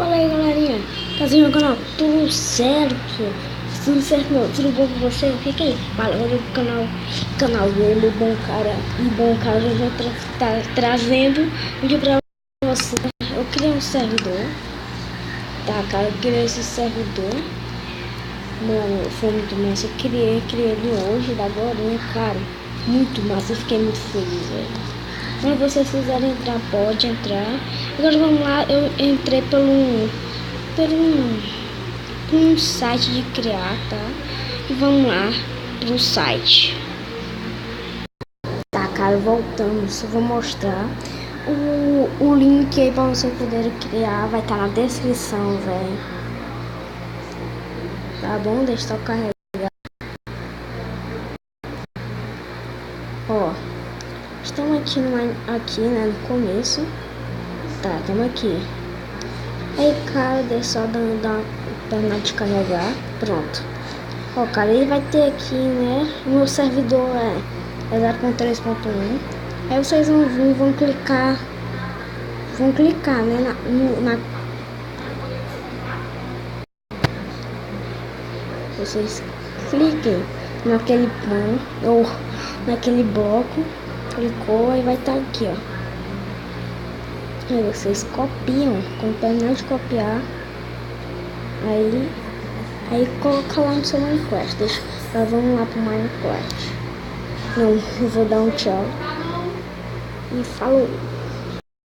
Fala aí, galerinha, casinha no canal, tudo certo? Tudo certo, meu? Tudo bom com você? Fica aí, falando do canal dele, bom cara, eu vou trazendo um dia pra você. Eu criei um servidor, tá, cara, eu criei esse servidor, mano, foi muito massa, eu criei ele hoje, da agora, cara, muito massa, eu fiquei muito feliz, velho. Se vocês quiserem entrar, pode entrar. Agora vamos lá, eu entrei pelo um site de criar, tá? E vamos lá pro site. Tá, cara, voltamos. Eu vou mostrar o link aí pra você poder criar. Vai estar na descrição, velho. Tá bom? Deixa eu carregar. Ó, estamos aqui, né, no começo. Tá, estamos aqui. Aí, cara, deixa só dar uma de carregar. Pronto. Ó, cara, ele vai ter aqui, né? O meu servidor é 0.3.1. Aí vocês vão vir, vão clicar, né? Vocês cliquem naquele pano ou naquele bloco. Clicou e vai estar aqui, ó. Aí vocês copiam, quando terminar de copiar, aí coloca lá no seu Minecraft. Nós vamos lá pro Minecraft. Não, eu vou dar um tchau e falou.